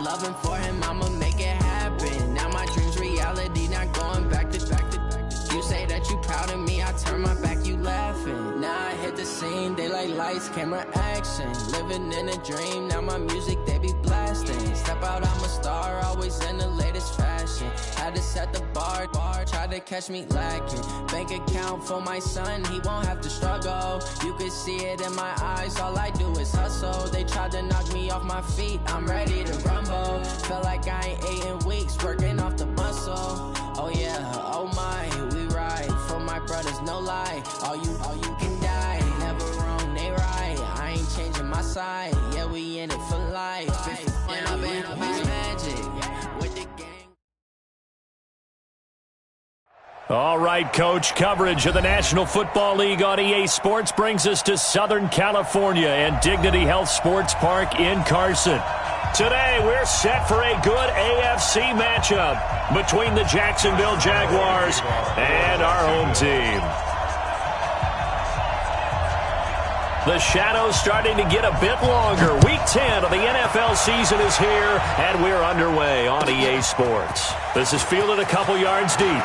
loving for him, I'ma make it happen. Now my dream's reality, not going back to. You say that you proud of me, I turn my back, you laughing. Now I hit the scene, they like lights, camera, action. Living in a dream, now my music, they be blasting. Step out, I'm a star, always in the latest fashion. Had to set the bar, tried to catch me lacking. Bank account for my son, he won't have to struggle. You can see it in my eyes, all I do is hustle. They tried to knock me off my feet, I'm ready to rumble. Feel like I ain't ate in weeks, working off the muscle. Oh yeah, oh my, we ride for my brothers, no lie. All you can die, never wrong, they right. I ain't changing my side, yeah, we in it for life. And I've been magic with the gang. All right, Coach, coverage of the National Football League on EA Sports brings us to Southern California and Dignity Health Sports Park in Carson. Today, we're set for a good AFC matchup between the Jacksonville Jaguars and our home team. The shadow's starting to get a bit longer. Week 10 of the NFL season is here, and we're underway on EA Sports. This is fielded a couple yards deep. And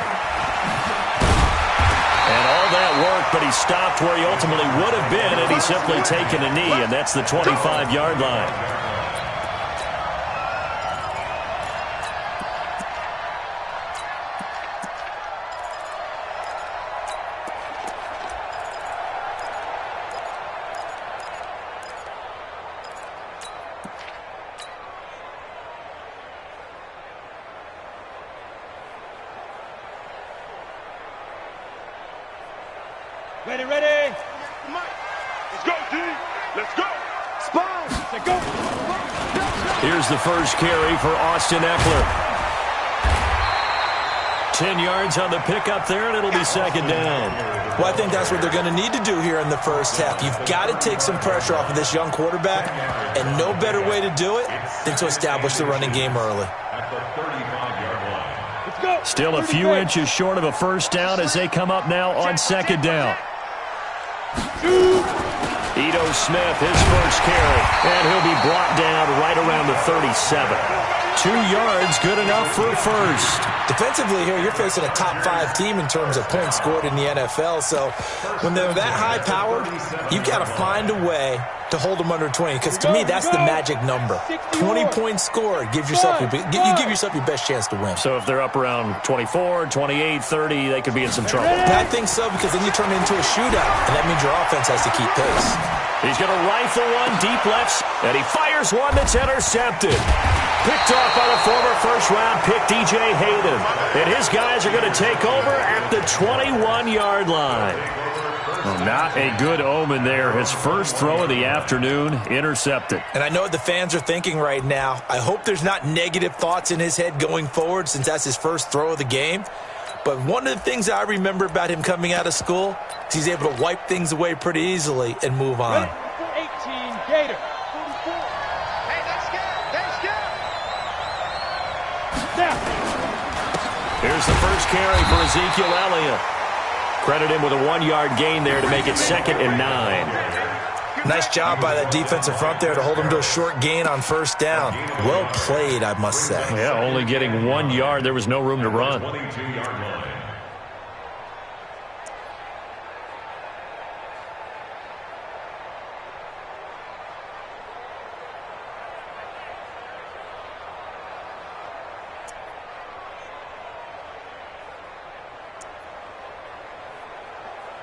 all that work, but he stopped where he ultimately would have been had he simply taken a knee, and that's the 25-yard line. Ready. Let's go, D. Let's go. Spine. Let's go. Here's the first carry for Austin Eckler. 10 yards on the pickup there, and it'll be second down. Well, I think that's what they're going to need to do here in the first half. You've got to take some pressure off of this young quarterback, and no better way to do it than to establish the running game early. Still a few inches short of a first down as they come up now on second down. Ito Smith, his first carry, and he'll be brought down right around the 37. 2 yards, good enough for a first. Defensively here, you're facing a top-5 team in terms of points scored in the NFL, so when they're that high-powered, you've got to find a way to hold them under 20, because to me, that's the magic number. 20 points scored, you give yourself your best chance to win. So if they're up around 24, 28, 30, they could be in some trouble. I think so, because then you turn it into a shootout, and that means your offense has to keep pace. He's going to rifle one deep left, and he fires one that's intercepted. Picked off by the former first-round pick, DJ Hayden. And his guys are going to take over at the 21-yard line. Well, not a good omen there. His first throw of the afternoon, intercepted. And I know what the fans are thinking right now. I hope there's not negative thoughts in his head going forward since that's his first throw of the game. But one of the things I remember about him coming out of school is he's able to wipe things away pretty easily and move on. 18, Gator. 44. Hey, let's go. Here's the first carry for Ezekiel Elliott. Credit him with a 1-yard gain there to make it 2nd and 9. Nice job by that defensive front there to hold him to a short gain on first down. Well played, I must say. Yeah, only getting 1 yard. There was no room to run.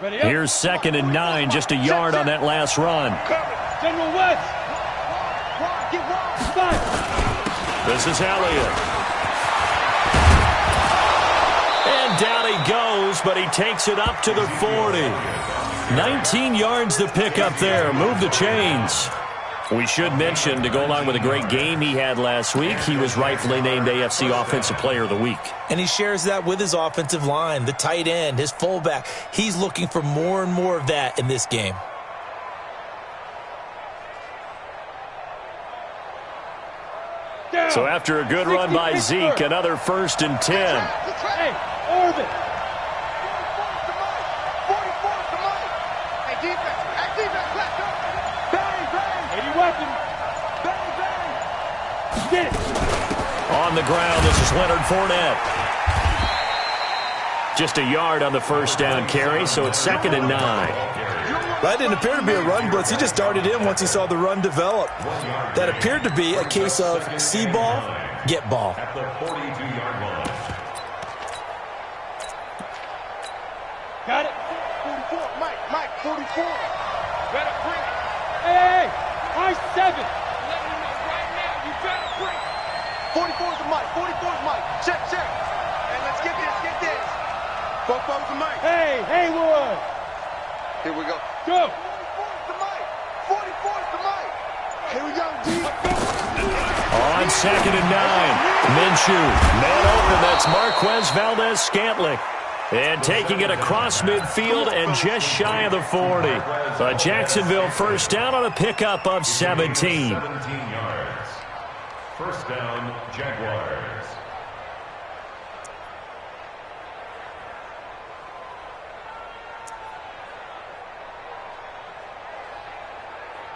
Here's 2nd and 9, just a yard on that last run. General West. This is Elliott. And down he goes, but he takes it up to the 40. 19 yards to pick up there. Move the chains. We should mention, to go along with a great game he had last week, he was rightfully named AFC Offensive Player of the Week. And he shares that with his offensive line, the tight end, his fullback. He's looking for more and more of that in this game. So after a good run by Zeke, another 1st and 10. Hey, Orbit. 44, come on. Hey, defense, let's go. Bang, bang. 80 weapons. Bang, bang. Get it. On the ground, this is Leonard Fournette. Just a yard on the first down carry, so it's 2nd and 9. That didn't appear to be a run blitz. He just darted in once he saw the run develop. That appeared to be a case of see ball, get ball. At the 42-yard line. Got it. 44. Mike, 44. Better bring it. Hey, high 7. Let me know right now. You better bring it. 44's the Mike. 44's Mike. Check. And let's get this. Both the Mike. Hey, Haywood. Here we go. Go. 44's the Mike. 44's the Mike. Here we go, G. On 2nd and 9, Minshew. Man open, that's Marquez Valdez-Scantling. And taking it across midfield and just shy of the 40. A Jacksonville first down on a pickup of 17. 17 yards. First down, Jaguars.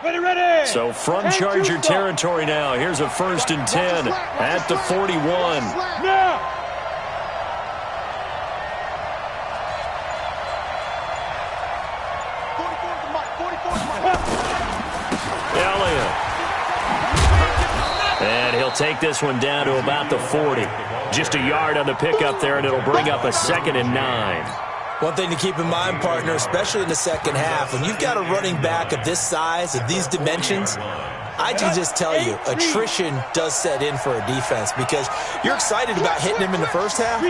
Ready. So from Charger territory now, here's a 1st and 10 at the 41. Now. Elliott. And he'll take this one down to about the 40. Just a yard on the pickup there, and it'll bring up a 2nd and 9. One thing to keep in mind, partner, especially in the second half, when you've got a running back of this size, of these dimensions, I can just tell you, attrition does set in for a defense because you're excited about hitting him in the first half.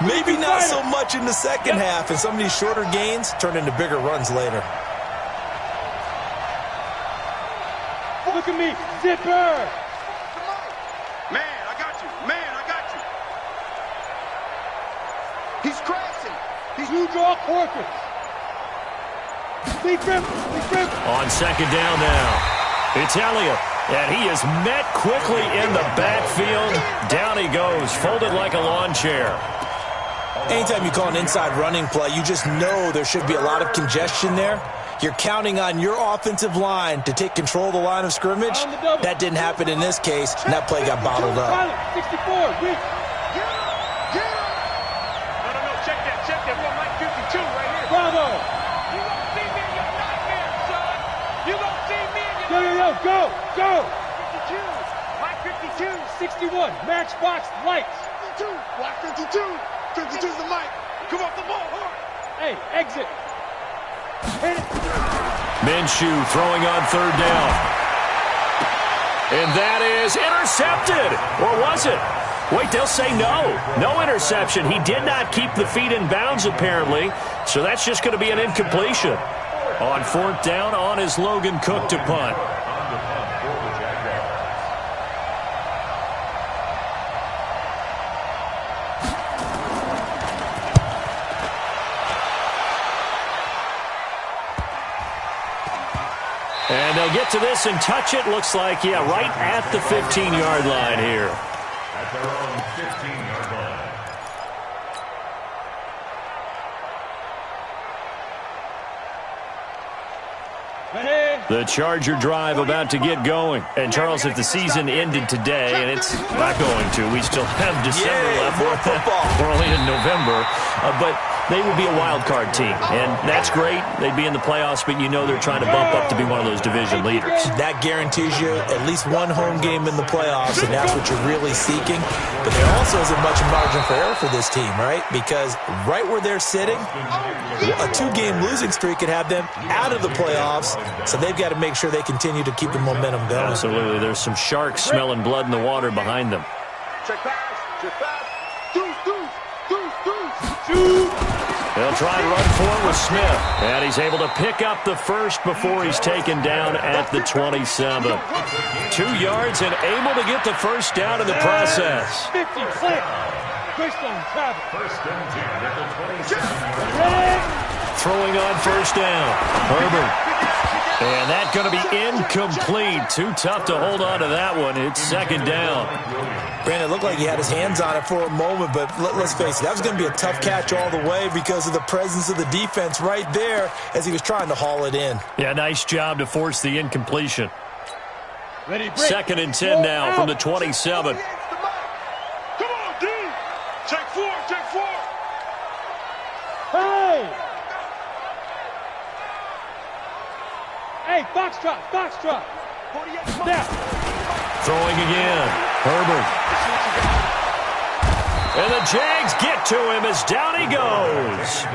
Maybe not so much in the second half, and some of these shorter gains turn into bigger runs later. Look at me, zipper. Man, I got you. He's crashing. He's new draw corpus. Big grip. On 2nd down now. It's Elliott, and he is met quickly in the backfield. Down he goes, folded like a lawn chair. Anytime you call an inside running play, you just know there should be a lot of congestion there. You're counting on your offensive line to take control of the line of scrimmage. That didn't happen in this case, and that play got bottled up. 64, weak. No, check that. We're on Mike 52 right here. Bravo. You gonna see me in your nightmares, son. You gonna see me in your Yo, go. 52. Mike 52. 61, matchbox lights. 52. Black 52. 52's the Mike. Come off the ball, hard. Hey, exit. Hit it. Minshew throwing on 3rd down. And that is intercepted. Or was it? Wait, they'll say no. No interception. He did not keep the feet in bounds, apparently. So that's just going to be an incompletion. On 4th down, on is Logan Cook to punt. And they'll get to this and touch it. Looks like, right at the 15-yard line here. At their own 15-yard line. The Charger drive about to get going. And, Charles, if the season ended today, and it's not going to, we still have December left. More football. We're only in November. But they would be a wild card team, and that's great. They'd be in the playoffs, but you know they're trying to bump up to be one of those division leaders. That guarantees you at least one home game in the playoffs, and that's what you're really seeking. But there also isn't much margin for error for this team, right? Because right where they're sitting, a 2-game losing streak could have them out of the playoffs, so they've got to make sure they continue to keep the momentum going. Absolutely. There's some sharks smelling blood in the water behind them. Check pass. Deuce. They'll try and run for it with Smith. And he's able to pick up the first before he's taken down at the 27. 2 yards and able to get the first down in the process. 50, click. Twist on travel. First and 10 at the 27. Throwing on first down. Herbert. And that's going to be incomplete. Too tough to hold on to that one. It's 2nd down. Brandon, it looked like he had his hands on it for a moment, but let's face it, that was going to be a tough catch all the way because of the presence of the defense right there as he was trying to haul it in. Yeah, nice job to force the incompletion. Ready, break. 2nd and 10 now from the 27. Come on, D. Take 4, take 4. Hey! Hey, foxtrot, foxtrot. Step. Throwing again. Herbert. And the Jags get to him as down he goes.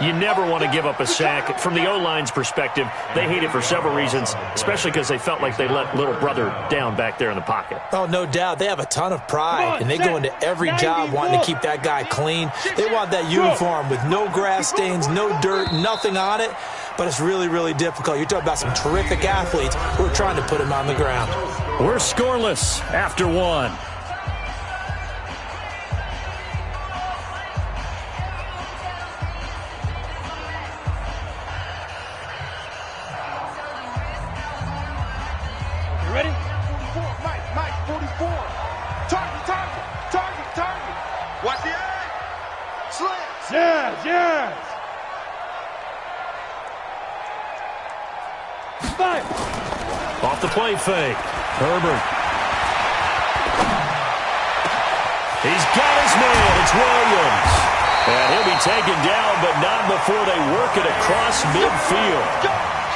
You never want to give up a sack. From the O-line's perspective, they hate it for several reasons, especially because they felt like they let little brother down back there in the pocket. Oh, no doubt. They have a ton of pride, and they go into every job wanting to keep that guy clean. They want that uniform with no grass stains, no dirt, nothing on it. But it's really, really difficult. You're talking about some terrific athletes who are trying to put him on the ground. We're scoreless after 1. Ready? 44, Mike, 44. Target. Watch the eye. Slants. Yes. Fire. Off the play fake. Herbert. He's got his man. It's Williams. And he'll be taken down, but not before they work it across midfield.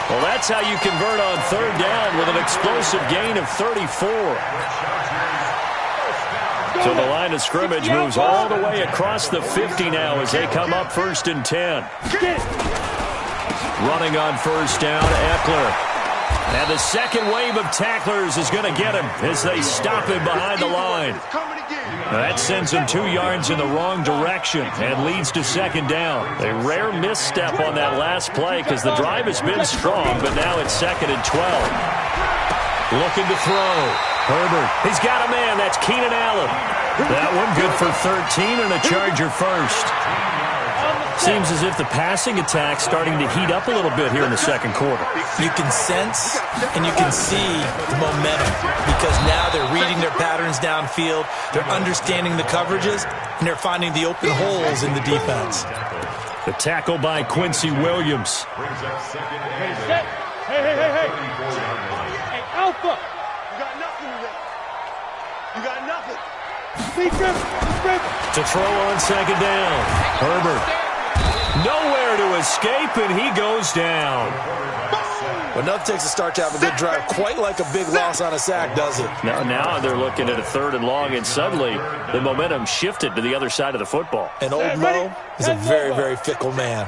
Well, that's how you convert on 3rd down with an explosive gain of 34. So the line of scrimmage moves all the way across the 50 now as they come up 1st and 10. Running on 1st down, Eckler. And the second wave of tacklers is going to get him as they stop him behind the line. That sends him 2 yards in the wrong direction and leads to 2nd down. A rare misstep on that last play because the drive has been strong, but now it's 2nd and 12. Looking to throw. Herbert. He's got a man. That's Keenan Allen. That one good for 13 and a Charger first. Seems as if the passing attack's starting to heat up a little bit here in the 2nd quarter. You can sense and you can see the momentum because now they're reading their patterns downfield, they're understanding the coverages, and they're finding the open holes in the defense. The tackle by Quincy Williams. Hey. Hey, Alpha. You got nothing. To throw on 2nd down. Herbert. Nowhere to escape, and he goes down. Well, nothing takes a start to have a good drive quite like a big loss on a sack, does it? Now they're looking at a 3rd and long, and suddenly the momentum shifted to the other side of the football. And old Mo is a very, very fickle man.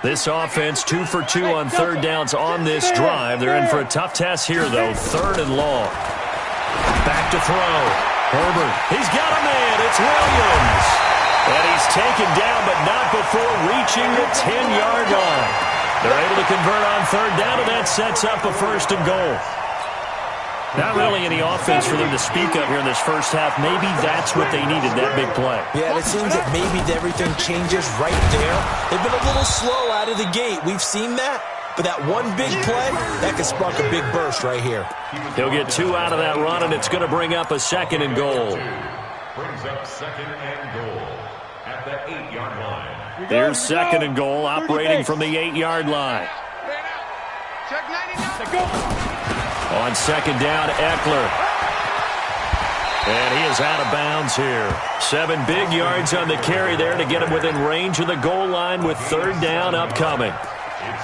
This offense 2 for 2 on 3rd downs on this drive. They're in for a tough test here, though. 3rd and long. Back to throw. Herbert. He's got a man. It's Williams. And he's taken down, but not before reaching the 10-yard line. They're able to convert on 3rd down, and that sets up a 1st and goal. Not really any offense for them to speak of here in this first half. Maybe that's what they needed, that big play. Yeah, it seems that maybe everything changes right there. They've been a little slow out of the gate. We've seen that. But that one big play, that could spark a big burst right here. He'll get 2 out of that run, and it's going to bring up a 2nd and goal. Brings up 2nd and goal at the 8-yard line. Here's 2nd and goal, operating from the 8-yard line. Check 99. On 2nd down, Eckler. And he is out of bounds here. 7 big yards on the carry there to get him within range of the goal line with 3rd down upcoming.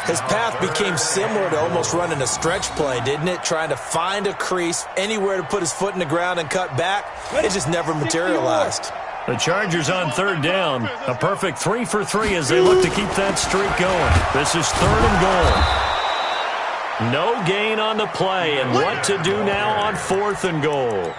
His path became similar to almost running a stretch play, didn't it? Trying to find a crease, anywhere to put his foot in the ground and cut back. It just never materialized. The Chargers on 3rd down. A perfect 3 for 3 as they look to keep that streak going. This is 3rd and goal. No gain on the play, and what to do now on 4th and goal.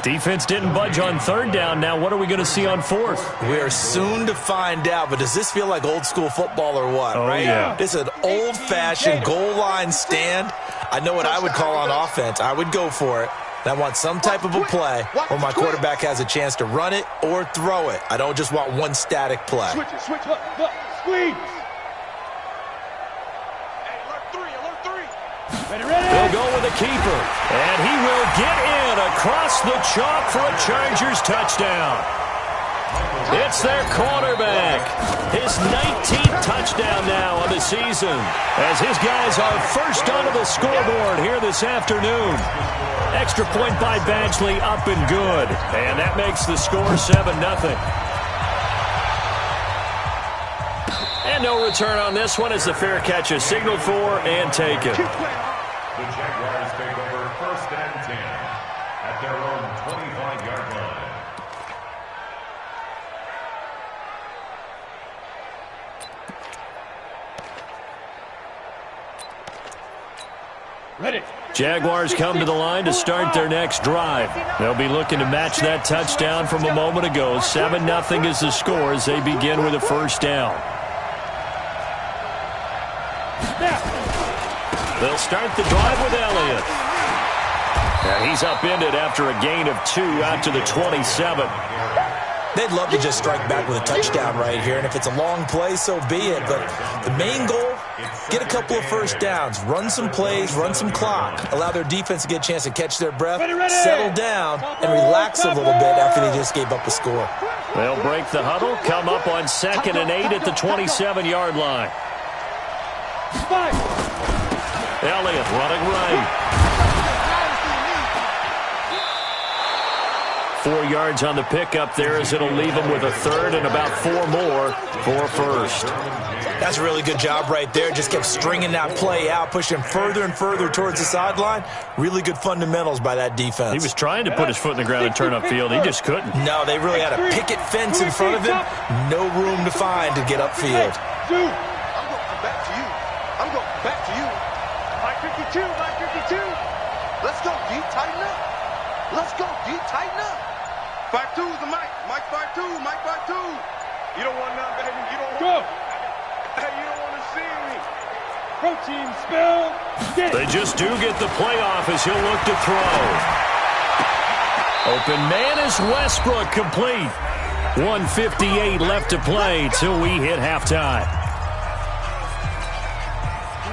Defense didn't budge on 3rd down. Now what are we going to see on 4th? We are soon to find out, but does this feel like old school football or what? Oh, right? Yeah. This is an old-fashioned goal line stand. I know what I would call on offense. I would go for it. I want some type of a play where my quarterback has a chance to run it or throw it. I don't just want one static play. Switch, look, squeeze. Ready. They'll go with the keeper, and he will get in across the chalk for a Chargers touchdown. It's their quarterback. His 19th touchdown now of the season, as his guys are first onto the scoreboard here this afternoon. Extra point by Badgley, up and good. And that makes the score 7-0. And no return on this one as the fair catch is signaled for and taken. The Jaguars take over 1st and 10 at their own 25-yard line. Ready. Jaguars come to the line to start their next drive. They'll be looking to match that touchdown from a moment ago. 7-0 is the score as they begin with a first down. They'll start the drive with Elliott. And he's upended after a gain of 2 out to the 27. They'd love to just strike back with a touchdown right here, and if it's a long play, so be it. But the main goal, get a couple of first downs, run some plays, run some clock, allow their defense to get a chance to catch their breath, settle down, and relax a little bit after they just gave up a score. They'll break the huddle, come up on 2nd and 8 at the 27-yard line. Elliott running right. 4 yards on the pickup there as it'll leave him with a third and about 4 more for first. That's a really good job right there. Just kept stringing that play out, pushing further and further towards the sideline. Really good fundamentals by that defense. He was trying to put his foot in the ground and turn upfield. He just couldn't. No, they really had a picket fence in front of him. No room to find to get upfield. I'm going to come back to you. I'm going back to you. Mike 52, Mike 52. Let's go, D. Tighten up. Let's go, D. Tighten up. 5-2 is the Mike. Mike 5-2. Mike 5-2. You don't want none, baby. You don't want. Hey, you don't want to see me. Protein spill. They just do get the playoff as he'll look to throw. Open man is Westbrook, complete. 1:58 left to play till we hit halftime.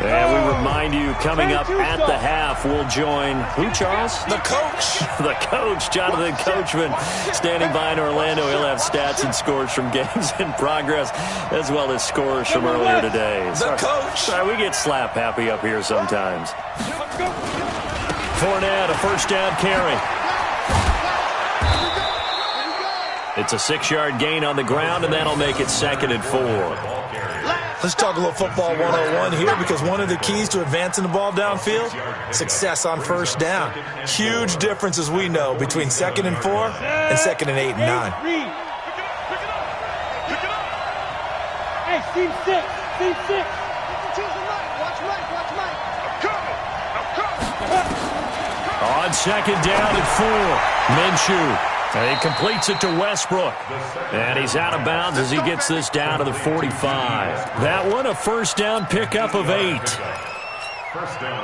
And we remind you, coming up at the half, we'll join who, Charles? The coach. The coach, Jonathan Coachman, standing by in Orlando. He'll have stats and scores from games in progress, as well as scores from earlier today. The coach. Sorry, we get slap happy up here sometimes. Fournette, a first down carry. It's a 6-yard gain on the ground, and that'll make it 2nd and 4. Let's talk a little football 101 here, because one of the keys to advancing the ball downfield, success on first down. Huge difference, as we know, between 2nd and 4 and 2nd and 8 and 9. Hey, team 6. Team 6. Watch Mike. I'm coming. On 2nd down and 4, Minshew. And he completes it to Westbrook. And he's out of bounds as he gets this down to the 45. That one, a first down pickup of 8.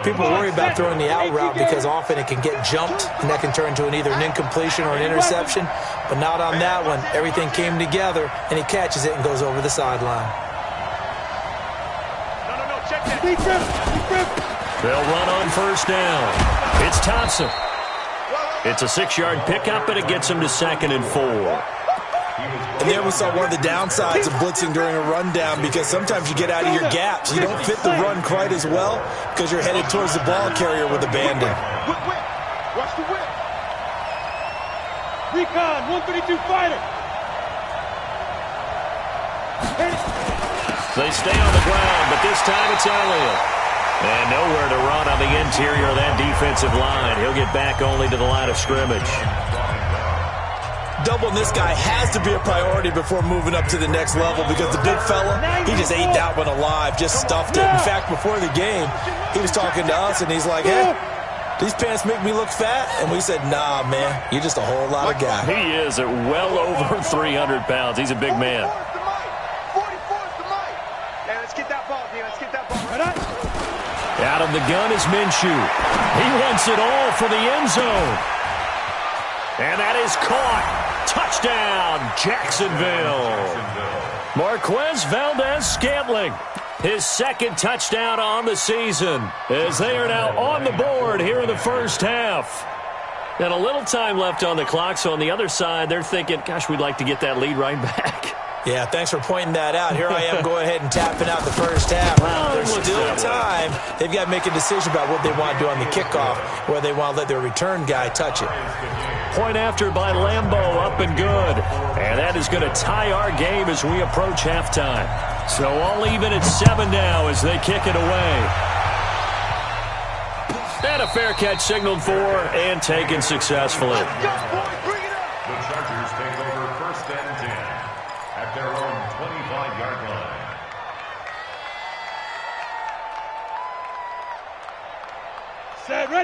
People worry about throwing the out route because often it can get jumped, and that can turn into either an incompletion or an interception. But not on that one. Everything came together, and he catches it and goes over the sideline. No, check that. They'll run on first down. It's Thompson. It's a 6-yard pickup, and it gets him to 2nd and 4. And there we saw one of the downsides of blitzing during a rundown, because sometimes you get out of your gaps. You don't fit the run quite as well because you're headed towards the ball carrier with abandon. Watch the whip. Recon, 132 fighter. They stay on the ground, but this time it's Elliott. And nowhere to run on the interior of that defensive line. He'll get back only to the line of scrimmage. Doubling this guy has to be a priority before moving up to the next level, because the big fella, he just ate that one alive, just stuffed it. In fact, before the game, he was talking to us, and he's like, hey, these pants make me look fat? And we said, nah, man, you're just a whole lot of guy. He is at well over 300 pounds. He's a big man. 44 is the Mike. Hey, let's get that ball, D. Let's get that ball. Out of the gun is Minshew. He wants it all for the end zone. And that is caught. Touchdown, Jacksonville. Marquez Valdez-Scantling, his 2nd touchdown on the season, as they are now on the board here in the first half. And a little time left on the clock, so on the other side, they're thinking, gosh, we'd like to get that lead right back. Yeah, thanks for pointing that out. Here I am going ahead and tapping out the first half. There's still time. They've got to make a decision about what they want to do on the kickoff, whether they want to let their return guy touch it. Point after by Lambo, up and good. And that is going to tie our game as we approach halftime. So all even at 7 now as they kick it away. And a fair catch signaled for and taken successfully. The Chargers take over first and 10 at their own 25-yard line.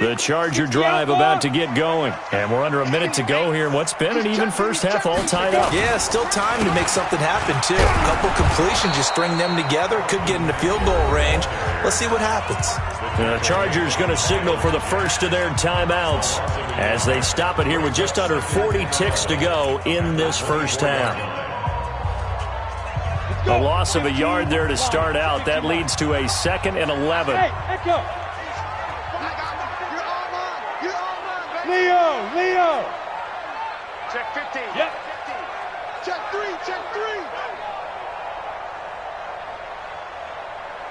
The Charger drive about to get going. And we're under a minute to go here in what's been an even first half, all tied up. Yeah, still time to make something happen, too. A couple completions, you string them together, could get into field goal range. Let's see what happens. The Chargers going to signal for the first of their timeouts as they stop it here with just under 40 ticks to go in this first half. A loss of a yard there to start out. That leads to a 2nd and 11. Hey, echo. Leo. Check 15. Yep. Check 3.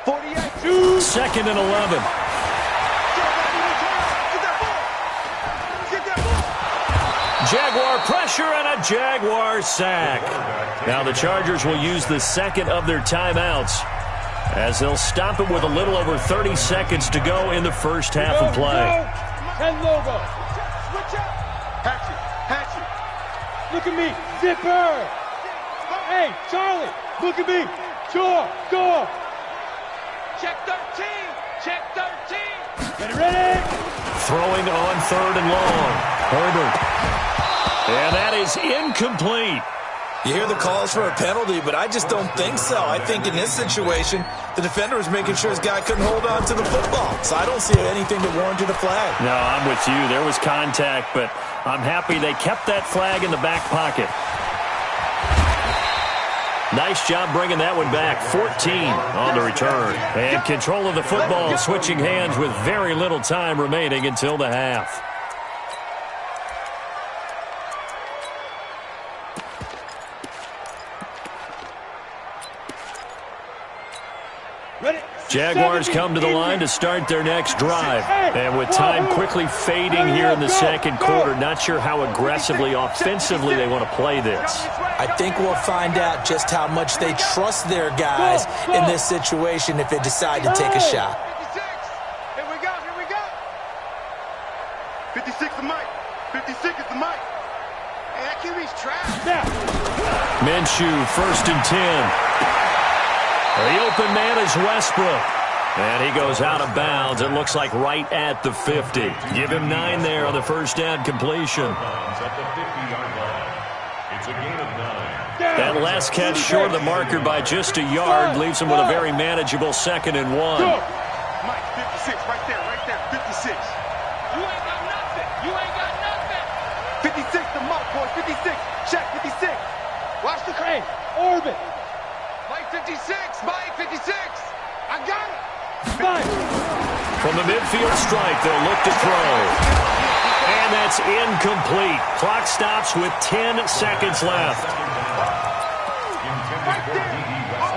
48. 2nd and 11. Get that ball. Jaguar pressure and a Jaguar sack. Now the Chargers will use the second of their timeouts as they'll stop it with a little over 30 seconds to go in the first half of play. 10 logo. Switch up. Hatchet. Look at me. Zipper. Hey, Charlie. Look at me. Door. Check 13. Check 13. Ready. Throwing on 3rd and long. Herbert. And that is incomplete. You hear the calls for a penalty, but I just don't think so. I think in this situation, the defender was making sure his guy couldn't hold on to the football. So I don't see anything that warranted a flag. No, I'm with you. There was contact, but I'm happy they kept that flag in the back pocket. Nice job bringing that one back. 14 on the return. And control of the football switching hands with very little time remaining until the half. Jaguars come to the line to start their next drive. And with time quickly fading here in the second quarter, not sure how aggressively, offensively they want to play this. I think we'll find out just how much they trust their guys in this situation if they decide to take a shot. 56. Here we go. 56 is Mike. 56 is the Mike. And that QB's trash. Minshew, 1st and 10. The open man is Westbrook. And he goes out of bounds. It looks like right at the 50. Give him 9 there on the first down completion. At the 50-yard line. It's a gain of 9. That last catch short of the marker by just a yard leaves him with a very manageable 2nd and 1. Mike, 56, right there, 56. You ain't got nothing. 56, the Mike, boy, 56. Check, 56. Watch the crane. Orbit. Mike, 56, Mike, 56. I got it. From the midfield stripe, they'll look to throw. And that's incomplete. Clock stops with 10 seconds left.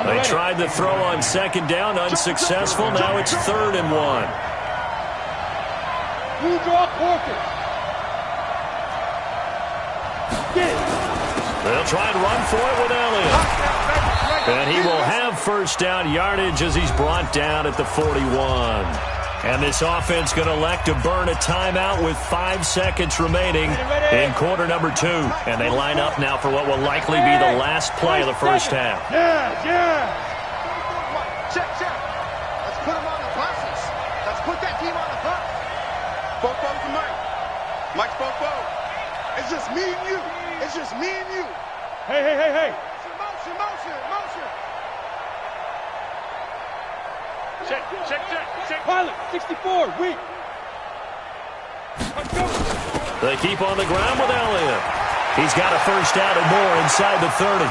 They tried the throw on 2nd down, unsuccessful. Now it's 3rd and 1. You draw Corkins. Get it. They'll try and run for it with Elliott. And he will have first down yardage as he's brought down at the 41. And this offense going to elect to burn a timeout with 5 seconds remaining in quarter number 2. And they line up now for what will likely be the last play of the first half. Yeah. Check. Let's put him on the buses. Let's put that team on the bus. Bofo's the Mike. Mike's Bofo. It's just me and you. Hey. Motion. Check. Pilot, 64, weak. Let's go. They keep on the ground with Elliott. He's got a first down and more inside the 30.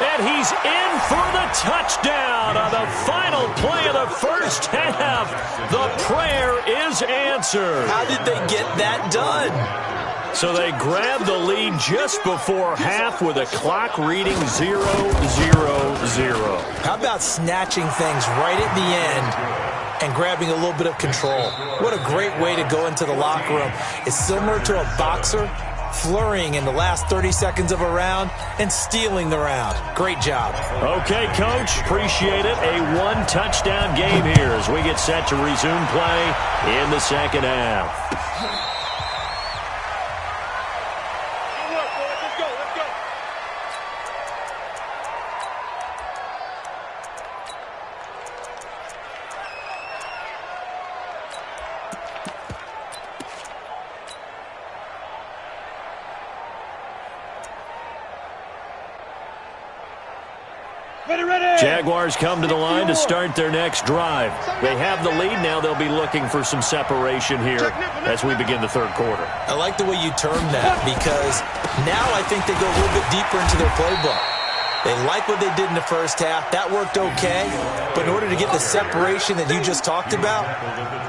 And he's in for the touchdown on the final play of the first half. The prayer is answered. How did they get that done? So they grabbed the lead just before half with a clock reading 0-0-0. How about snatching things right at the end and grabbing a little bit of control? What a great way to go into the locker room. It's similar to a boxer flurrying in the last 30 seconds of a round and stealing the round. Great job. Okay, Coach. Appreciate it. A one-touchdown game here as we get set to resume play in the second half. Jaguars come to the line to start their next drive. They have the lead. Now they'll be looking for some separation here as we begin the third quarter. I like the way you termed that because now I think they go a little bit deeper into their playbook. They like what they did in the first half. That worked okay. But in order to get the separation that you just talked about,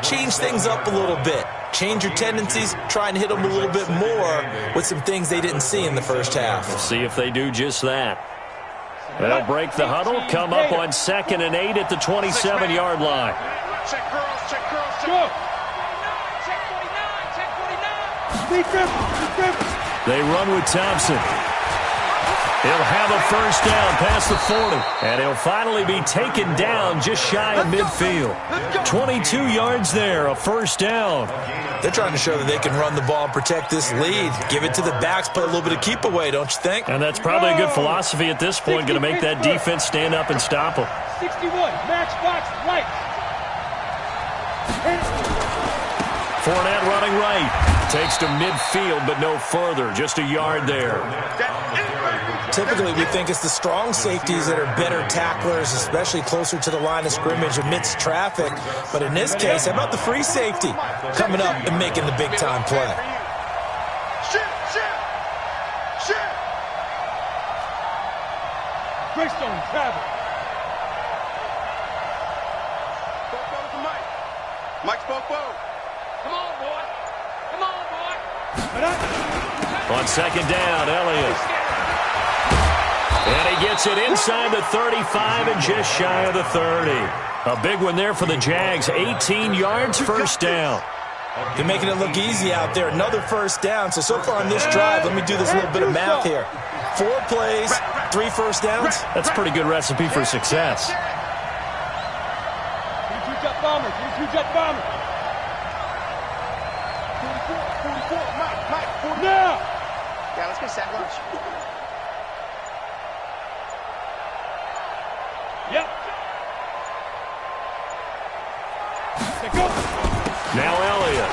change things up a little bit. Change your tendencies. Try and hit them a little bit more with some things they didn't see in the first half. We'll see if they do just that. They'll break the huddle, come up on 2nd and 8 at the 27-yard line. Check girls, check girls, check. Check 49, check 49. They run with Thompson. He'll have a first down past the 40. And he'll finally be taken down just shy of midfield. 22 yards there, a first down. They're trying to show that they can run the ball and protect this lead. Give it to the backs, play a little bit of keep away, don't you think? And that's probably a good philosophy at this point, going to make that defense stand up and stop them. 61, matchbox right. Fournette running right. Takes to midfield, but no further. Just a yard there. Typically, we think it's the strong safeties that are better tacklers, especially closer to the line of scrimmage amidst traffic. But in this case, how about the free safety coming up and making the big-time play? Greystone travel. Mike's Bobo. Come on, boy. Come on, boy. On 2nd down, Elliott. And he gets it inside the 35 and just shy of the 30. A big one there for the Jags. 18 yards, first down. They're making it look easy out there. Another first down. So far on this drive, let me do this little bit of math here. 4 plays, 3 first downs. That's a pretty good recipe for success. 22-jet bomber, 22-jet bomber. 44, Mike, 40. Now! Yeah, let's get sack lunch. Yep. Let's go. Now Elliott.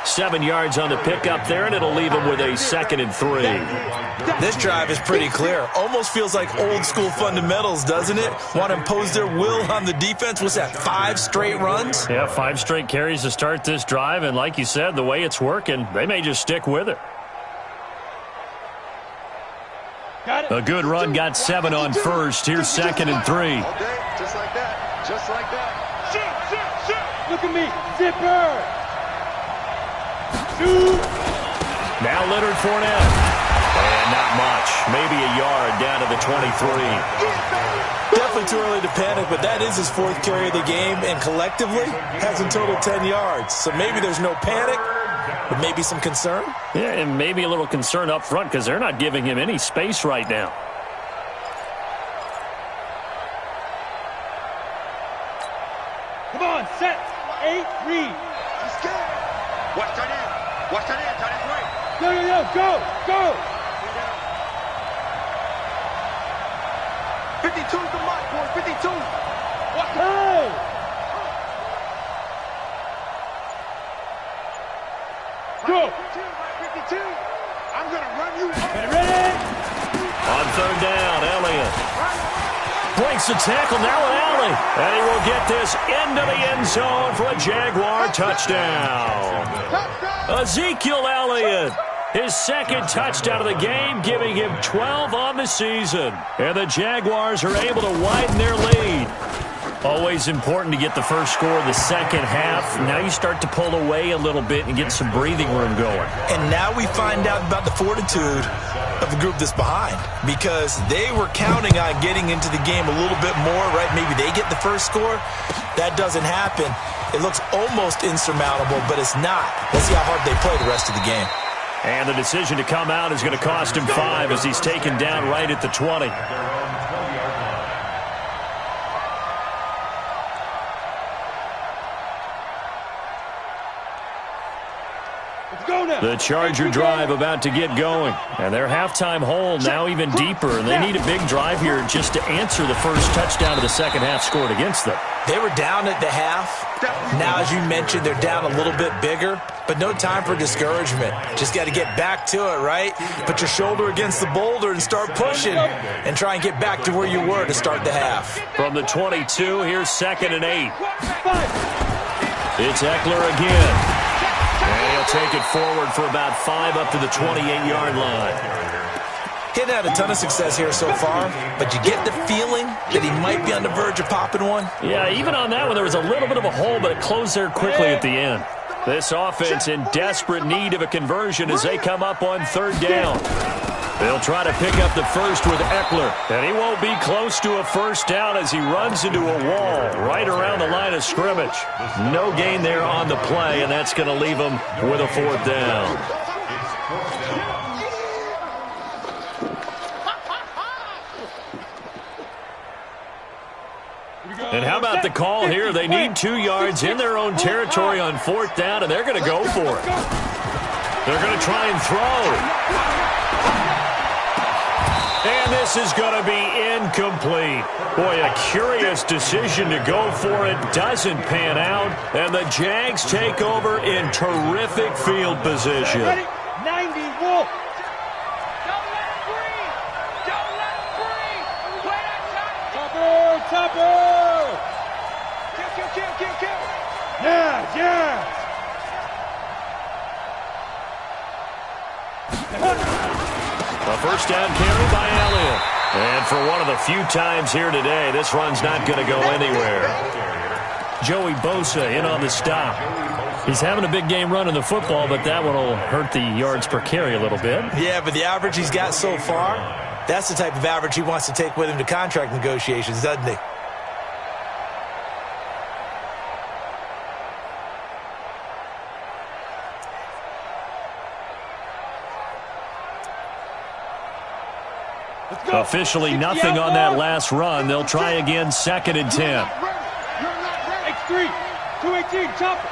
7 yards on the pickup there, and it'll leave him with a 2nd and 3. This drive is pretty clear. Almost feels like old-school fundamentals, doesn't it? Want to impose their will on the defense. What's that, 5 straight runs? Yeah, 5 straight carries to start this drive, and like you said, the way it's working, they may just stick with it. A good run, got 7 on first. Here's 2nd and 3. Just like that. Just like that. Shoot. Look at me. Zipper. Shoot. Now Leonard Fournette. And not much. Maybe a yard down to the 23. Definitely too early to panic, but that is his 4th carry of the game, and collectively has in total 10 yards. So maybe there's no panic, but maybe some concern. Yeah, and maybe a little concern up front because they're not giving him any space right now. Come on, set. 8, read. He's scared. Watch tight end. Watch tight end. Tight end's right. Yo, go, go. 52's the mark, boy. 52. Watch Hey. Go. 52. I'm going to run you up. Ready? On 3rd down, Elliott breaks the tackle now at Alley. And he will get this into the end zone for a Jaguar touchdown. Ezekiel Elliott His second touchdown of the game, giving him 12 on the season. And the Jaguars are able to widen their lead. Always important to get the first score of the second half. Now you start to pull away a little bit and get some breathing room going. And now we find out about the fortitude of the group that's behind, because they were counting on getting into the game a little bit more, right? Maybe they get the first score. That doesn't happen. It looks almost insurmountable, but it's not. Let's see how hard they play the rest of the game. And the decision to come out is going to cost him 5 as he's taken down right at the 20. The Charger drive about to get going. And their halftime hole now even deeper. And they need a big drive here just to answer the first touchdown of the second half scored against them. They were down at the half. Now, as you mentioned, they're down a little bit bigger. But no time for discouragement. Just got to get back to it, right? Put your shoulder against the boulder and start pushing. And try and get back to where you were to start the half. From the 22, here's 2nd and 8. It's Eckler again. And he'll take it forward for about 5 up to the 28-yard line. He hadn't had a ton of success here so far, but you get the feeling that he might be on the verge of popping one. Yeah, even on that one, there was a little bit of a hole, but it closed there quickly at the end. This offense in desperate need of a conversion as they come up on 3rd down. They'll try to pick up the first with Eckler, and he won't be close to a first down as he runs into a wall right around the line of scrimmage. No gain there on the play, and that's going to leave him with a 4th down. And how about the call here? They need 2 yards in their own territory on 4th down, and they're going to go for it. They're going to try and throw. And this is going to be incomplete. Boy, a curious decision to go for it. Doesn't pan out. And the Jags take over in terrific field position. 90, Wolf. Don't let him breathe. Don't let him breathe. Play that shot. Topper. Kill. Yeah. A first down carry by Elliott. And for one of the few times here today, this run's not going to go anywhere. Joey Bosa in on the stop. He's having a big game running the football, but that one will hurt the yards per carry a little bit. Yeah, but the average he's got so far, that's the type of average he wants to take with him to contract negotiations, doesn't he? Officially nothing on that last run. They'll try again, 2nd and 10. X3, 218, chopper.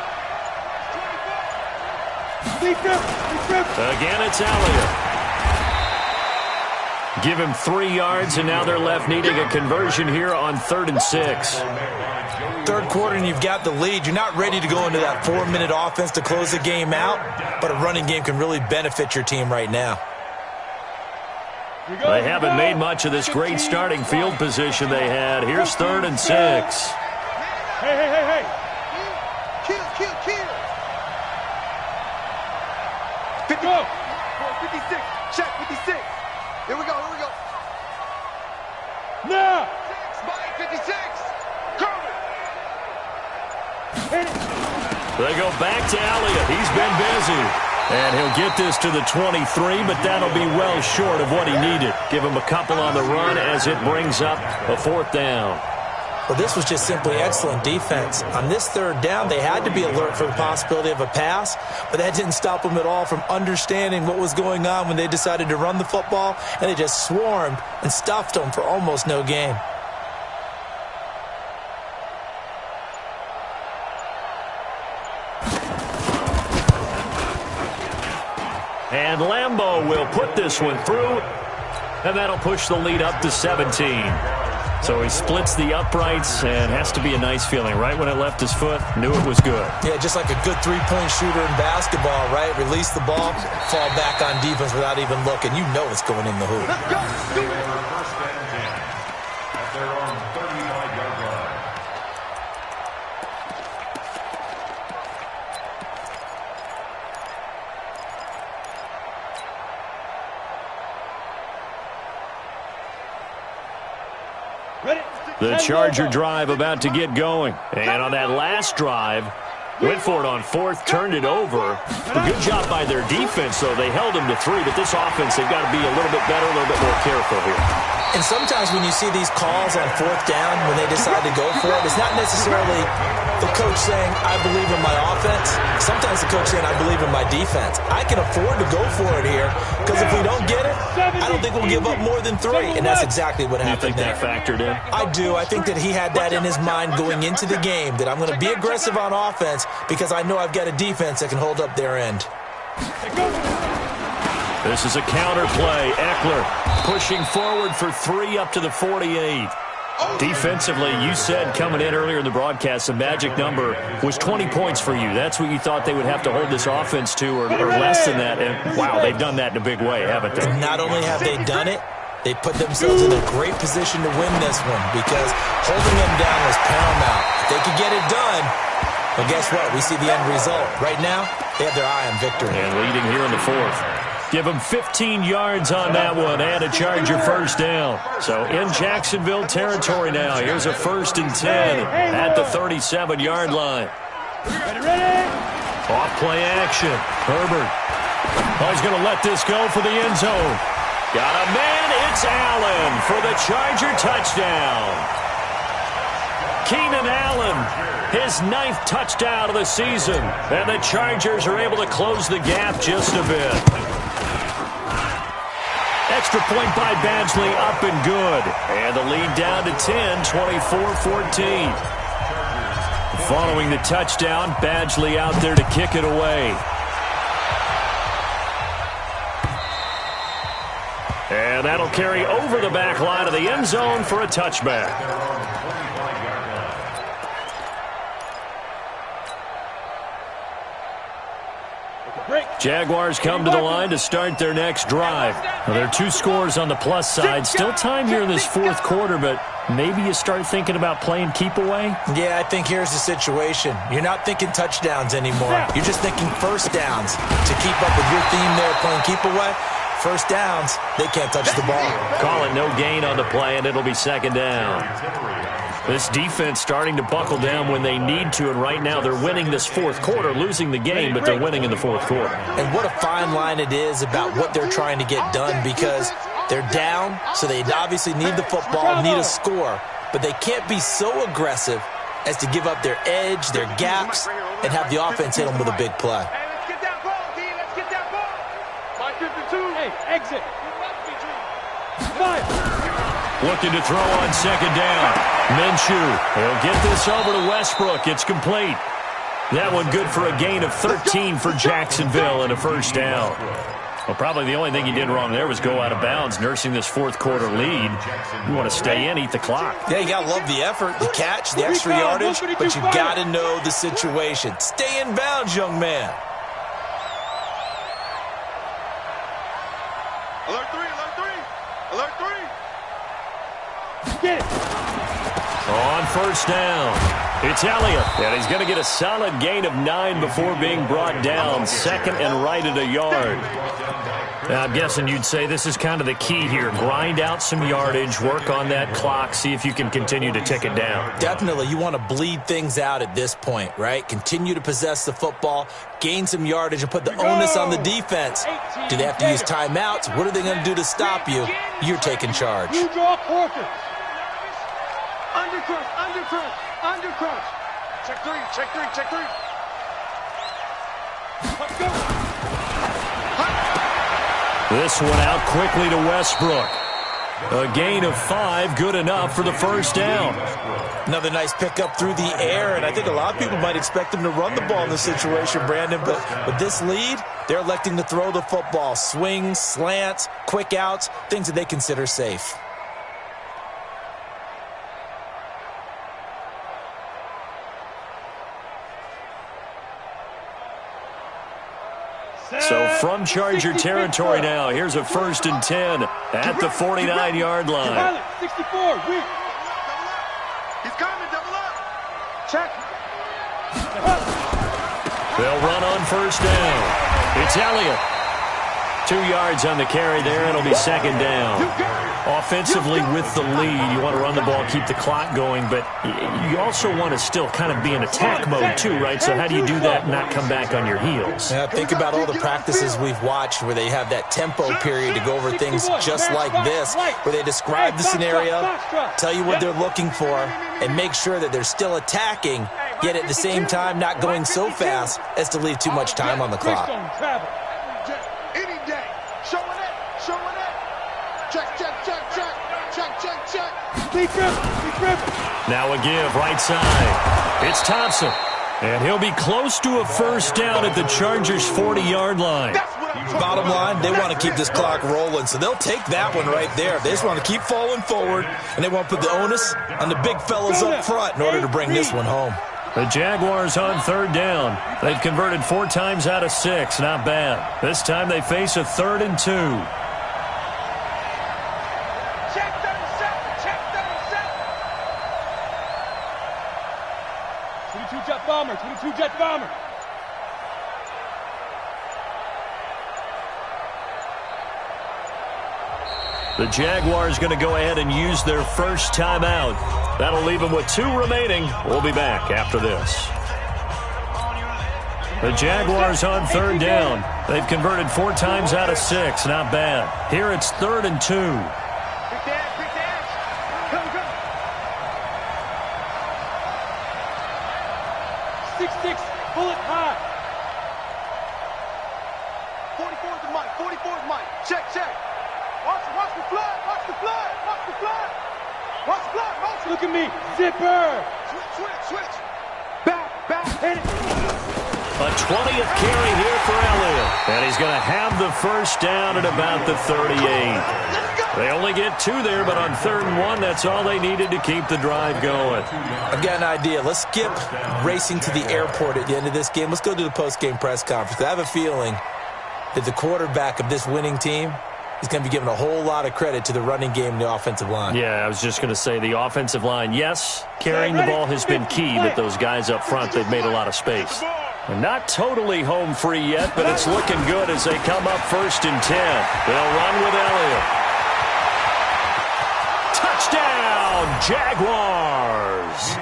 Again, it's Elliott. Give him 3 yards, and now they're left needing a conversion here on 3rd and 6. 3rd quarter, and you've got the lead. You're not ready to go into that 4-minute offense to close the game out, but a running game can really benefit your team right now. They haven't made much of this great starting field position they had. Here's 3rd and 6. Hey. Kill. 56. Check 56. Here we go. Now. Spike 56. Curry. They go back to Elliott. He's been busy. And he'll get this to the 23, but that'll be well short of what he needed. Give him a couple on the run as it brings up a 4th down. Well, this was just simply excellent defense. On this 3rd down, they had to be alert for the possibility of a pass, but that didn't stop them at all from understanding what was going on when they decided to run the football, and they just swarmed and stuffed them for almost no gain. And Lambeau will put this one through, and that'll push the lead up to 17. So he splits the uprights, and has to be a nice feeling. Right when it left his foot, knew it was good. Yeah, just like a good 3-point shooter in basketball, right? Release the ball, fall back on defense without even looking. You know it's going in the hoop. First and 10 at their own 35-yard line. The Charger drive about to get going. And on that last drive, went for it on fourth, turned it over. A good job by their defense, though. They held them to 3, but this offense, they've got to be a little bit better, a little bit more careful here. And sometimes when you see these calls on fourth down, when they decide to go for it, it's not necessarily the coach saying, I believe in my offense. Sometimes the coach saying, I believe in my defense. I can afford to go for it here because if we don't get it, I don't think we'll give up more than 3. And that's exactly what happened there. You think that factored in? I do. I think that he had that in his mind going into the game, that I'm going to be aggressive on offense because I know I've got a defense that can hold up their end. This is a counter play. Eckler pushing forward for 3 up to the 48. Defensively, you said coming in earlier in the broadcast, the magic number was 20 points for you. That's what you thought they would have to hold this offense to or less than that. And, wow, they've done that in a big way, haven't they? And not only have they done it, they put themselves in a great position to win this one because holding them down was paramount. If they could get it done, well, guess what? We see the end result. Right now, they have their eye on victory. And leading here in the 4th. Give them 15 yards on that one and a Charger first down. So in Jacksonville territory now. Here's a 1st and 10 at the 37-yard line. Off play action. Herbert. Oh, he's going to let this go for the end zone. Got a man. It's Allen for the Charger touchdown. Keenan Allen, his 9th touchdown of the season. And the Chargers are able to close the gap just a bit. Extra point by Badgley, up and good. And the lead down to 10, 24-14. Following the touchdown, Badgley out there to kick it away. And that'll carry over the back line of the end zone for a touchback. Jaguars come to the line to start their next drive. Well, there are 2 scores on the plus side. Still time here in this 4th quarter, but maybe you start thinking about playing keep away? Yeah, I think here's the situation. You're not thinking touchdowns anymore. You're just thinking first downs. To keep up with your theme there, playing keep away, first downs, they can't touch the ball. Call it no gain on the play, and it'll be 2nd down. This defense starting to buckle down when they need to, and right now they're winning this 4th quarter, losing the game, but they're winning in the 4th quarter. And what a fine line it is about what they're trying to get done because they're down, so they obviously need the football, need a score, but they can't be so aggressive as to give up their edge, their gaps, and have the offense hit them with a big play. Hey, let's get that ball, D. Let's get that ball. 552. Hey, exit. 5. Looking to throw on 2nd down. Minshew, he'll get this over to Westbrook. It's complete. That one good for a gain of 13 for Jacksonville and a first down. Well, probably the only thing he did wrong there was go out of bounds, nursing this 4th quarter lead. You want to stay in, eat the clock. Yeah, you got to love the effort, the catch, the extra yardage, but you got to know the situation. Stay in bounds, young man. Alert 3, alert 3, alert 3. Get it. On first down, it's Elliott, and he's going to get a solid gain of 9 before being brought down. 2nd and right at a yard. Now, I'm guessing you'd say this is kind of the key here. Grind out some yardage, work on that clock, see if you can continue to tick it down. Definitely, you want to bleed things out at this point, right? Continue to possess the football, gain some yardage, and put the onus on the defense. Do they have to use timeouts? What are they going to do to stop you? You're taking charge. You draw Horford. Under crunch, under crunch, under crunch. Check 3, check 3, check 3. Let's go. This one out quickly to Westbrook. A gain of 5, good enough for the first down. Another nice pickup through the air, and I think a lot of people might expect them to run the ball in this situation, Brandon, but with this lead, they're electing to throw the football. Swings, slants, quick outs, things that they consider safe. So from Charger territory now, here's a 1st and 10 at the 49-yard line. 64, weak. He's coming, double up. Check. They'll run on first down. It's Elliott. 2 yards on the carry there. It'll be second down. Offensively with the lead, you want to run the ball, keep the clock going, but you also want to still kind of be in attack mode too, right? So how do you do that and not come back on your heels? Yeah, think about all the practices we've watched where they have that tempo period to go over things just like this, where they describe the scenario, tell you what they're looking for, and make sure that they're still attacking, yet at the same time not going so fast as to leave too much time on the clock. Any day. Showing it. Check. Now a give, right side. It's Thompson. And he'll be close to a first down at the Chargers' 40-yard line. Bottom line, they want to keep this clock rolling, so they'll take that one right there. They just want to keep falling forward, and they want to put the onus on the big fellas up front in order to bring this one home. The Jaguars on third down. They've converted 4 times out of 6. Not bad. This time they face a 3rd and 2. Check 22-jet bomber. The Jaguars going to go ahead and use their first timeout. That'll leave them with 2 remaining. We'll be back after this. The Jaguars on third down. They've converted 4 times out of 6. Not bad. Here it's 3rd and 2. Pull it high. 44's the mic. 44's mic. Check. Watch the flood. Look at me. Zipper. Switch. Back. Hit it. A 20th carry here for Elliott. And he's going to have the first down at about the 38. They only get 2 there, but on 3rd and 1, that's all they needed to keep the drive going. I've got an idea. Let's skip racing to the airport at the end of this game. Let's go to the post-game press conference. I have a feeling that the quarterback of this winning team is going to be given a whole lot of credit to the running game and the offensive line. Yeah, I was just going to say the offensive line, yes, carrying the ball has been key, but those guys up front, they've made a lot of space. And not totally home free yet, but it's looking good as they come up 1st and 10. They'll run with Elliott. Touchdown, Jaguars!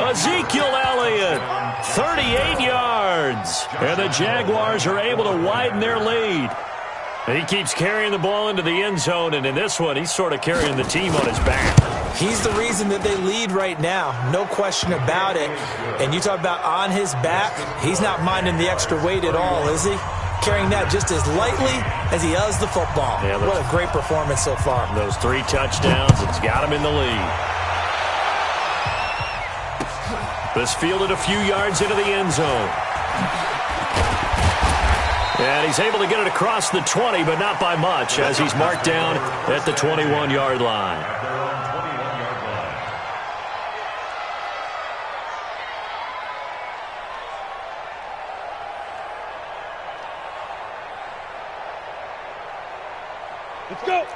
Ezekiel Elliott, 38 yards. And the Jaguars are able to widen their lead. He keeps carrying the ball into the end zone, and in this one, he's sort of carrying the team on his back. He's the reason that they lead right now, no question about it. And you talk about on his back, he's not minding the extra weight at all, is he? Carrying that just as lightly as he does the football. Yeah, what a great performance so far. Those 3 touchdowns, it's got him in the lead. This fielded a few yards into the end zone. And he's able to get it across the 20, but not by much, as he's marked down at the 21-yard line.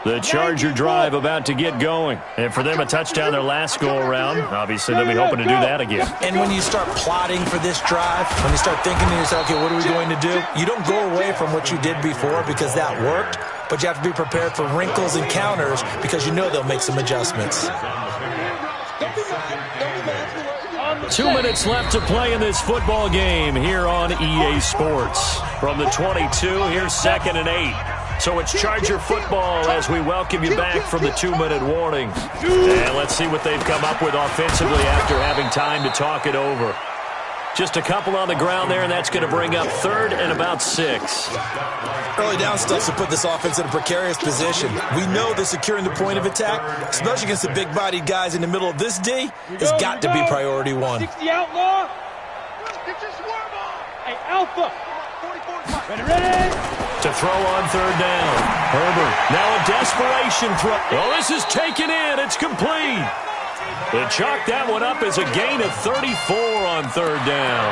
The Charger drive about to get going. And for them, a touchdown their last go-around. Obviously, they'll be hoping to do that again. And when you start plotting for this drive, when you start thinking to yourself, okay, what are we going to do? You don't go away from what you did before because that worked, but you have to be prepared for wrinkles and counters because you know they'll make some adjustments. 2 minutes left to play in this football game here on EA Sports. From the 22, here's 2nd and 8. So it's Charger football as we welcome you back from the 2-minute warning. And let's see what they've come up with offensively after having time to talk it over. Just a couple on the ground there, and that's going to bring up 3rd and about 6. Early down stuff to put this offense in a precarious position. We know that securing the point of attack, especially against the big-bodied guys in the middle of this D, has got to be priority 1. 60 outlaw. Hey, Alpha. Ready. To throw on 3rd down. Herbert, now a desperation throw. Oh, this is taken in. It's complete. They chalk that one up as a gain of 34 on 3rd down.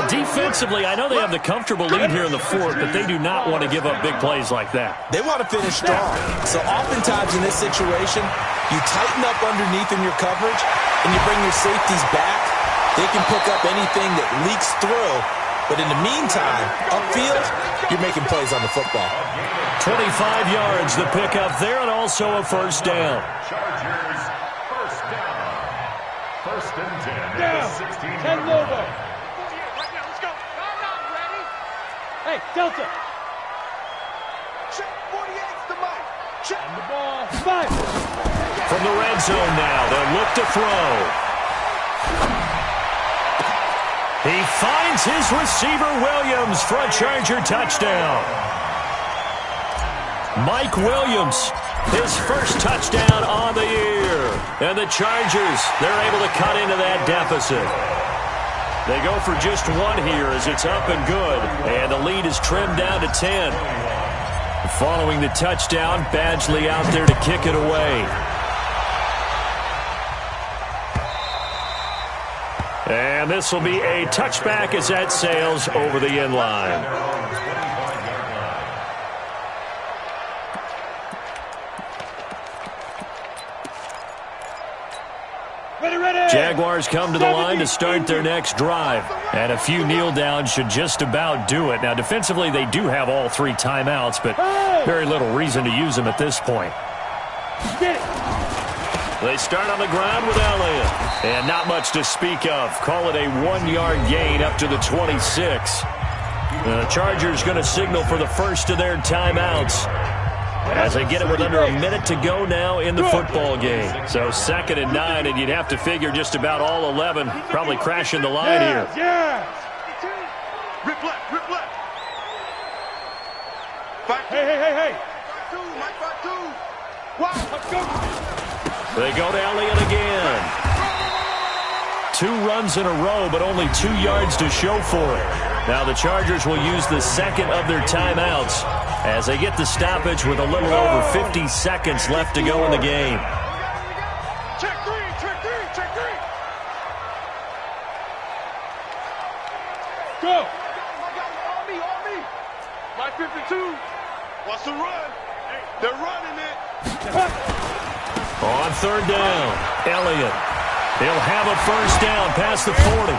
Defensively, I know they have the comfortable lead here in the 4th, but they do not want to give up big plays like that. They want to finish strong. So oftentimes in this situation, you tighten up underneath in your coverage, and you bring your safeties back. They can pick up anything that leaks through, But in the meantime, upfield, you're making plays on the football. 25 yards, the pickup there, and also a first down. Chargers, first down. First and 10 Down. at the 16-yard 10 Lobo. line. Right now, let's go. I'm not ready. Hey, Delta. Check 48's the mic. Check. The ball. 5. From the red zone now, they'll look to throw. He finds his receiver, Williams, for a Charger touchdown. Mike Williams, his first touchdown on the year. And the Chargers, they're able to cut into that deficit. They go for just one here as it's up and good. And the lead is trimmed down to 10. Following the touchdown, Badgley out there to kick it away. And this will be a touchback as that sails over the end line. Jaguars come to the line to start their next drive. And a few kneel downs should just about do it. Now, defensively, they do have all 3 timeouts, but very little reason to use them at this point. They start on the ground with Elliott. And not much to speak of. Call it a 1-yard gain up to the 26. The Chargers going to signal for the first of their timeouts as they get it with under a minute to go now in the football game. So 2nd and 9, and you'd have to figure just about all 11 probably crashing the line here. Rip left, rip left. Hey. 5-2, Mike 5-2. Wow, let's go. They go to Elliott again. 2 runs in a row, but only 2 yards to show for it. Now the Chargers will use the second of their timeouts as they get the stoppage with a little over 50 seconds left to go in the game. Check 3, check 3, check 3. Go. On me. Mike 52. What's the run? They're running it. On 3rd down, Elliott. He'll have a first down past the 40.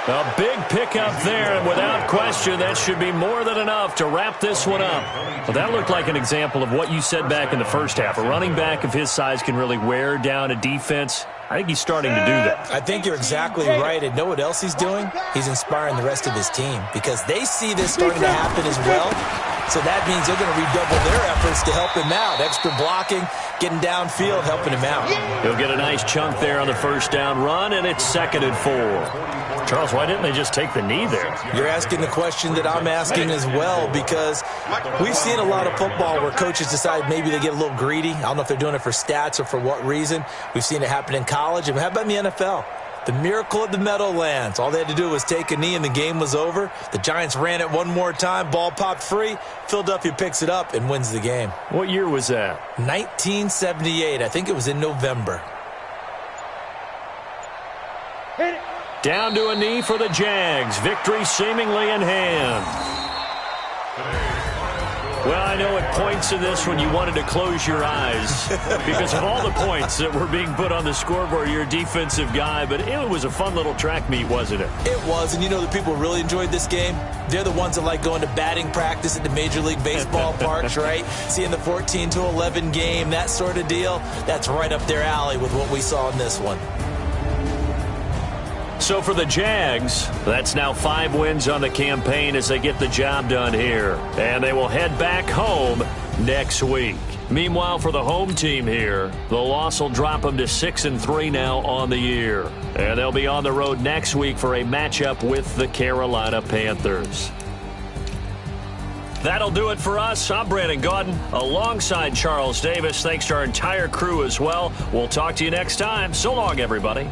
A big pickup there, and without question, that should be more than enough to wrap this one up. Well, that looked like an example of what you said back in the first half. A running back of his size can really wear down a defense. I think he's starting to do that. I think you're exactly right. And know what else he's doing? He's inspiring the rest of his team because they see this starting to happen as well. So that means they're going to redouble their efforts to help him out. Extra blocking, getting downfield, helping him out. He'll get a nice chunk there on the first down run, and it's 2nd and 4. Charles, why didn't they just take the knee there? You're asking the question that I'm asking as well, because we've seen a lot of football where coaches decide maybe they get a little greedy. I don't know if they're doing it for stats or for what reason. We've seen it happen in college. And how about in the NFL? The miracle of the Meadowlands. All they had to do was take a knee and the game was over. The Giants ran it one more time. Ball popped free. Philadelphia picks it up and wins the game. What year was that? 1978. I think it was in November. Hit it. Down to a knee for the Jags. Victory seemingly in hand. Well, I know at points in this when you wanted to close your eyes because of all the points that were being put on the scoreboard. You're a defensive guy, but it was a fun little track meet, wasn't it? It was, and you know the people really enjoyed this game? They're the ones that like going to batting practice at the Major League Baseball parks, right? Seeing the 14-11 game, that sort of deal. That's right up their alley with what we saw in this one. So for the Jags, that's now 5 wins on the campaign as they get the job done here. And they will head back home next week. Meanwhile, for the home team here, the loss will drop them to 6-3 now on the year. And they'll be on the road next week for a matchup with the Carolina Panthers. That'll do it for us. I'm Brandon Gaudin alongside Charles Davis. Thanks to our entire crew as well. We'll talk to you next time. So long, everybody.